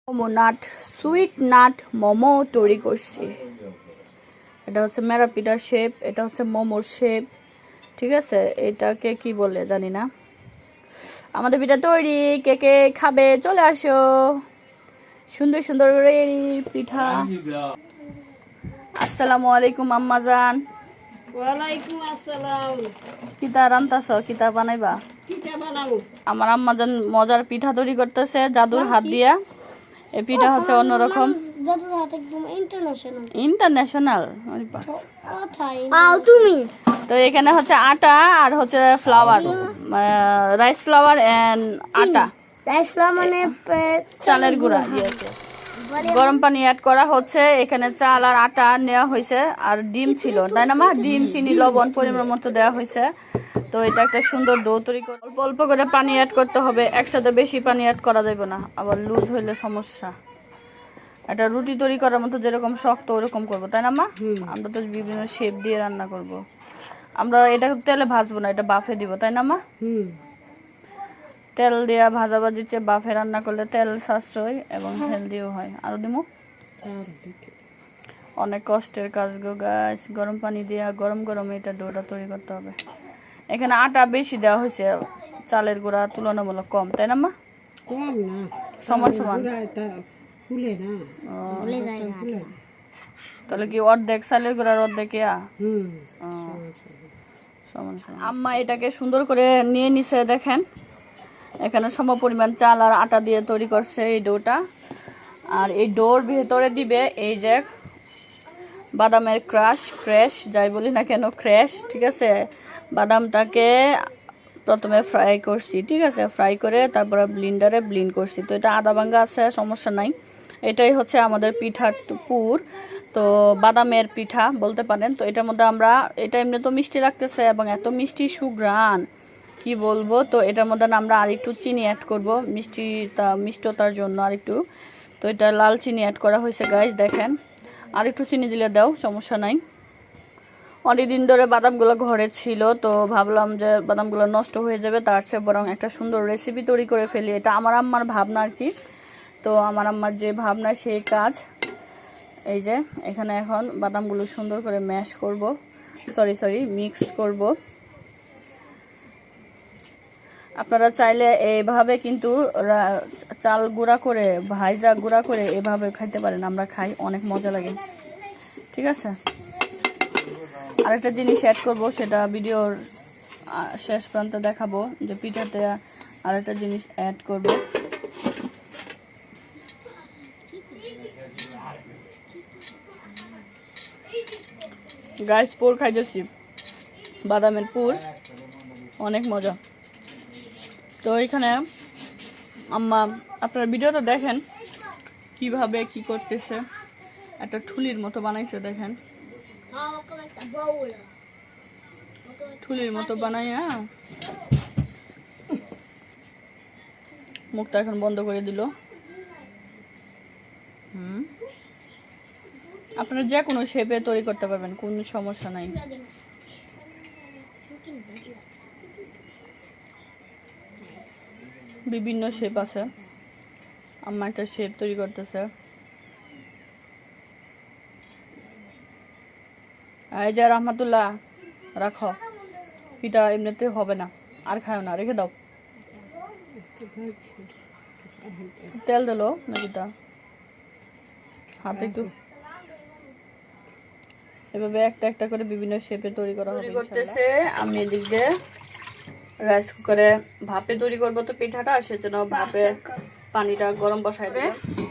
Momo nut sweet nut momo তৈরি করছি। এটা হচ্ছে মেরা পিঠার শেপ, এটা হচ্ছে মোমোর শেপ, ঠিক আছে। এটাকে কি বলে জানি না। আমাদের পিঠা তৈরি, কে কে খাবে চলে আসো। সুন্দর সুন্দর পিঠা। আসসালামু আলাইকুম আম্মাজান। ওয়ালাইকুম আসসালাম। কিতা রান্তাছ, কিতা বানাইবা? পিঠা বানাবো। আমার আম্মাজান মজার পিঠা তৈরি করতেছে জাদুর হাত দিয়া। এই পিঠা হচ্ছে অন্যরকম, জাদুর হাত একদম ইন্টারন্যাশনাল। ইন্টারন্যাশনাল। তুমি তো এখানে হচ্ছে আটা আর হচ্ছে ফ্লাওয়ার, রাইস ফ্লাওয়ার এন্ড আটা, রাইস ফ্লাওয়ার মানে চালের গুঁড়া দিয়েছে। গরম পানি অ্যাড করা হচ্ছে। এখানে চাল আর আটা নেওয়া হয়েছে, আর ডিম ছিল তাই না মা? ডিম, চিনি, লবণ পরিমাণ মতো দেওয়া হয়েছে। তো এটা একটা সুন্দর ডো তৈরি করে অল্প অল্প করে পানি অ্যাড করতে হবে, একসাথে বেশি পানি অ্যাড করা যাবে না, আবার লুজ হইলে সমস্যা। এটা রুটি তৈরি করার মতো যেরকম শক্ত ওরকম করবো তাই না মা? আমরা তো বিভিন্ন শেপ দিয়ে রান্না করব। আমরা এটা তেলে ভাজবো না, এটা বাফে দিব তাই না মা? তেল দিয়া ভাজাভাজির চেয়ে বাফে রান্না করলে তেল সাশ্রয় এবং হেলদিও হয়। আরো দিমু, অনেক কষ্টের কাজ গো গাইস। গরম পানি দিয়া গরম গরম এটা ডোটা তৈরি করতে হবে। এখানে আটা বেশি দেওয়া হয়েছে, চালের গুঁড়া তুলনামূলক কম তাই না মা? কম না, সমান সমান। ফুলে না, তাহলে কি অর্ধেক চালের গুঁড়ার অর্ধেক ইয়া? সমান সমান। আম্মা এটাকে সুন্দর করে নিয়ে নিছে দেখেন। এখানে সম পরিমাণ চাল আর আটা দিয়ে তৈরি করছে এই ডোটা। আর এই ডোর ভেতরে দিবে এই যে বাদামের ক্র্যাশ যাই বলি না কেন, ক্র্যাশ, ঠিক আছে। বাদামটাকে প্রথমে ফ্রাই করছি, ঠিক আছে। ফ্রাই করে তারপরে ব্লিন্ডারে ব্লিন্ড করছি। তো এটা আদা ভাঙ্গা আছে, সমস্যা নাই। এটাই হচ্ছে আমাদের পিঠার পুর। তো বাদামের পিঠা বলতে পারেন। তো এটার মধ্যে আমরা, এটা এমনি তো মিষ্টি রাখতেছে এবং এত মিষ্টি সুঘ্রাণ কি বলবো। তো এটার মধ্যে আমরা আরেকটু চিনি অ্যাড করবো মিষ্টতার জন্য আরেকটু। তো এটা লাল চিনি অ্যাড করা হয়েছে গাইস, দেখেন। আরেকটু চিনি দিলে দাও, সমস্যা নাই। অনেকদিন ধরে বাদামগুলো ঘরে ছিল, তো ভাবলাম যে বাদামগুলো নষ্ট হয়ে যাবে, তার চেয়ে বরং একটা সুন্দর রেসিপি তৈরি করে ফেলি। এটা আমার আম্মার ভাবনা আর কি। তো আমার আম্মার যে ভাবনা সেই কাজ। এই যে এখানে এখন বাদামগুলো সুন্দর করে ম্যাশ করব, মিক্স করব। আপনারা চাইলে এইভাবে কিন্তু চাল গুঁড়া করে, ভাইজা গুঁড়া করে এভাবে খাইতে পারেন। আমরা খাই, অনেক মজা লাগে, ঠিক আছে। আরেকটা জিনিস অ্যাড করব, সেটা ভিডিওর শেষ প্রান্তে দেখাবো, যে পিঠাতে আরেকটা জিনিস অ্যাড করব। গাইস পুর খাইতেছি, বাদামের পুর, অনেক মজা। তো এখানে আম্মা, আপনারা ভিডিওটা দেখেন কিভাবে কি করতেছে। একটা ঠুলির মতো বানাইছে দেখেন, ঠুলির মতো বানাইয়া মুখটা এখন বন্ধ করে দিল। আপনারা যে কোনো শেপে তৈরি করতে পারবেন, কোনো সমস্যা নাই। বিভিন্ন শেপ আছে, আম্মা একটা শেপ তৈরি করতেছে। এই যে রহমতুল্লাহ, রাখো, পিঠা এমনিতে হবে না, আর খাও না, রেখে দাও। তেল দিল না পিঠা, হাতে একটু এভাবে একটা একটা করে বিভিন্ন শেপে তৈরি করা হবে করতেছে। আমি এদিক দিয়ে রাইস কুকারে ভাপে তৈরি করবো তো পিঠাটা, সেজন্য ভাপে পানিটা গরম বসাই দেবে।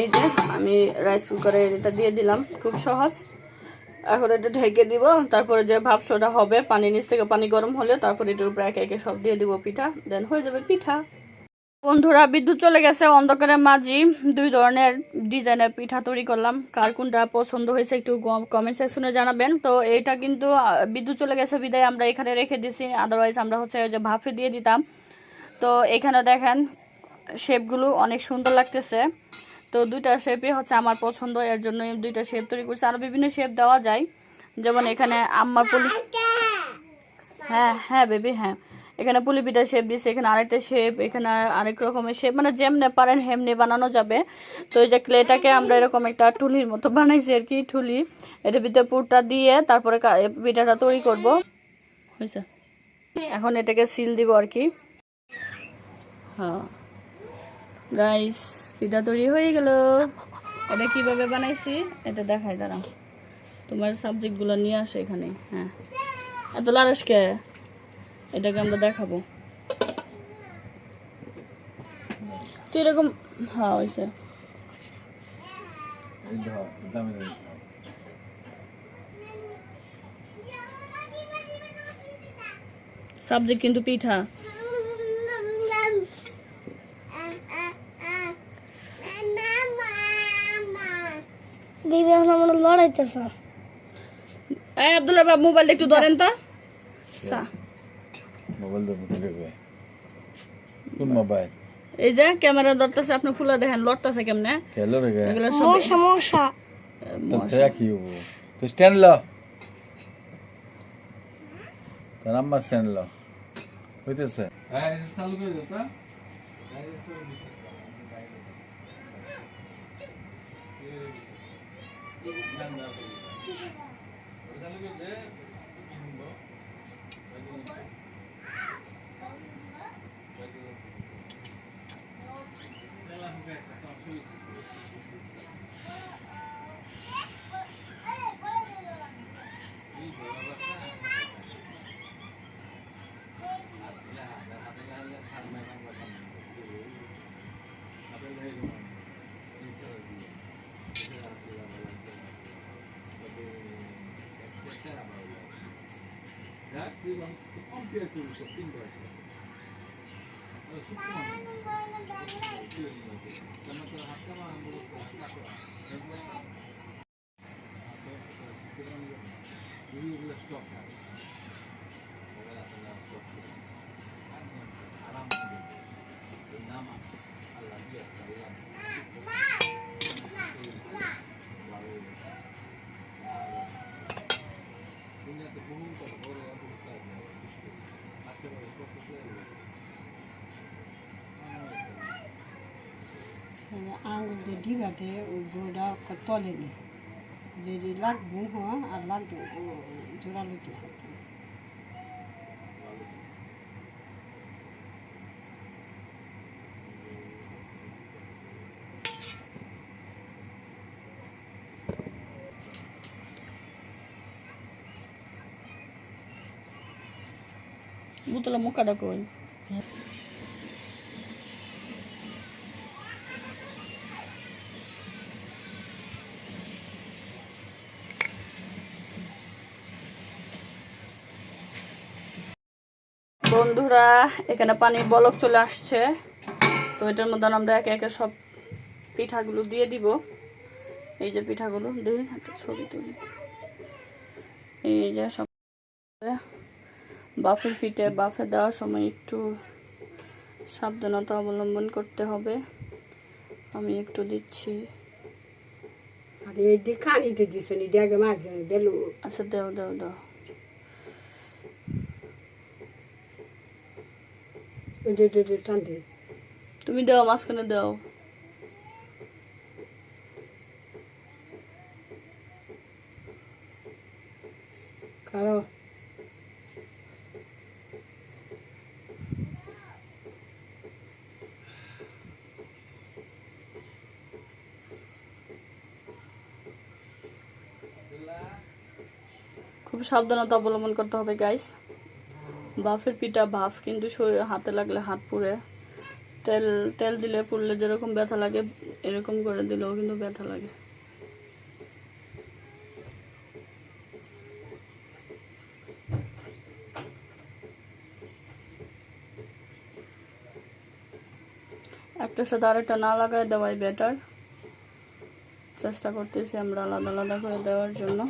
এই যে আমি রাইস কুকারে এটা দিয়ে দিলাম, খুব সহজ। এখন এটা ঢেকে দিব, তারপরে যে ভাপসটা হবে, পানি নিচ থেকে পানি গরম হলে তারপরে এটার উপরে একে একে সব দিয়ে দিব পিঠা, দেন হয়ে যাবে পিঠা। বন্ধুরা বিদ্যুৎ চলে গেছে, অন্ধকারে মাঝি দুই ধরনের ডিজাইনের পিঠা তৈরি করলাম। কার কোনটা পছন্দ হয়েছে একটু কমেন্ট সেকশনে জানাবেন। তো এটা কিন্তু বিদ্যুৎ চলে গেছে বিদায় আমরা এখানে রেখে দিছি, আদারওয়াইজ আমরা হচ্ছে যে ভাপে দিয়ে দিতাম। তো এখানে দেখেন শেপগুলো অনেক সুন্দর লাগতেছে। তো দুইটা শেপই হচ্ছে আমার পছন্দ, এর জন্য দুইটা শেপ তৈরি করছি। আরো বিভিন্ন শেপ দেওয়া যায়, যেমন এখানে আম্মার পলি, হ্যাঁ বেবি, হ্যাঁ এখানে পুলি পিঠা শেপ দিছে, এখানে আরেকটা শেপ, এখানে আরেক রকমের শেপ, মানে যেমনে পারেন হেমনে বানানো যাবে। তো এই যে ক্লেটাকে আমরা এরকম একটা ঠুলির মতো বানাইছি আর কি, ঠুলি, এটার ভিতরে পুরটা দিয়ে তারপরে পিঠাটা তৈরি করব। হয়েছে, এখন এটাকে সিল দিব আর কি। হ্যাঁ গাইস, পিঠা তৈরি হয়ে গেল। এটা কিভাবে বানাইছি এটা দেখাই, দাঁড়াও, তোমার সাবজেক্টগুলো নিয়ে আসো এখানে। হ্যাঁ, এত লারসকে এটাকে আমরা দেখাবো। তো এরকম, হ্যাঁ হয়েছে। সাবজেক্ট কিন্তু পিঠা। দিদি এখন আমরা লড়াইতেছে। এই আব্দুল্লাহ বাবু, মোবাইলটা একটু ধরেন তো। মোবাইল কোন মোবাইল? এই যে ক্যামেরা ধরতেছে, আপনি খুলে দেখেন লড়তেছে কেমনে। খেলো রে গে এগুলো সব মশা মশা তো কি হবো? তো স্ট্যান্ড লো, তোর আমার স্ট্যান্ড লো হইতেছে। হ্যাঁ, চালু করে দাও তো। আঙুল দিয়ে ঢিবাতে ওই গোড়া তলে নি যদি লাগবো হ্যাঁ আর লাগবে জোড়া লইতে বোতলে মুখাটা কই। বন্ধুরা, এখানে পানির বলক চলে আসছে। তো এটার মধ্যে আমরা একে একে সব পিঠাগুলো দিয়ে দিব। এই যে পিঠাগুলো দিয়ে একটা ছবি তুলি। এই যে সব বাফের পিঠে, বাফে দেওয়ার সময় একটু সাবধানতা অবলম্বন করতে হবে। আমি একটু দিচ্ছি। আচ্ছা, দাও দাও দাও। তুমি দাও, মাঝখানে দাও। খুব সাবধানতা অবলম্বন করতে হবে গাইস। বাফের পিঠা ভাফ কিন্তু হাতে লাগলে হাত পুড়ে। তেল তেল দিলে পুড়লে যেরকম ব্যথা লাগে, এরকম করে দিলেও কিন্তু ব্যথা লাগে। একটার সাথে আরেকটা না লাগায় দেওয়াই বেটার। চেষ্টা করতেছি আমরা আলাদা আলাদা করে দেওয়ার জন্য।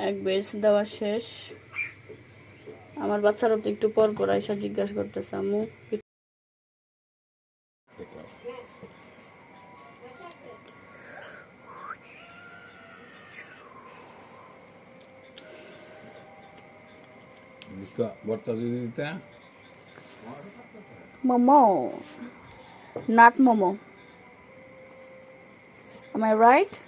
এক বেস দেওয়া শেষ। আমার বাচ্চারা তো একটু পর পর এসে জিজ্ঞাসা করতেছে, আম্মু ভর্তা দিয়ে দিতে Momo, not Momo. Am I right?